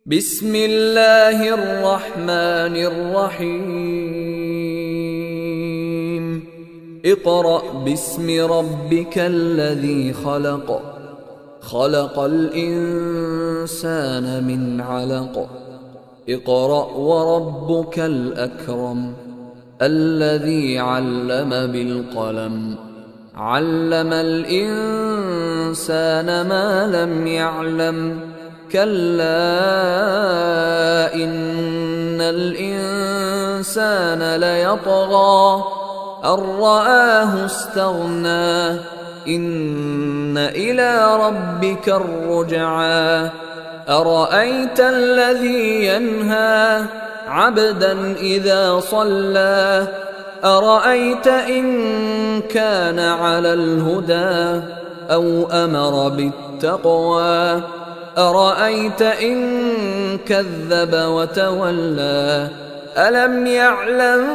بسم الله الرحمن الرحيم اقرأ باسم ربك الذي خلق خلق الإنسان من علق اقرأ وربك الأكرم الذي علم بالقلم علم الإنسان ما لم يعلم كلا إن الإنسان ليطغى أن رآه استغنى إن إلى ربك الرجعى أرأيت الذي ينهى عبدا إذا صلى أرأيت إن كان على الهدى أو أمر بالتقوى أرأيت إن كذب وتولى ألم يعلم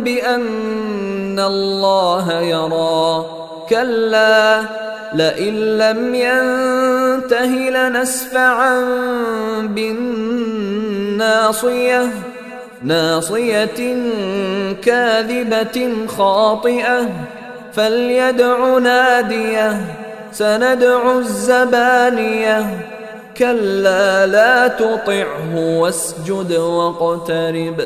بأن الله يرى كلا لئن لم ينته لنسفعا بالناصية ناصية كاذبة خاطئة فليدع ناديه سندع الزبانية كلا لا تطعه واسجد واقترب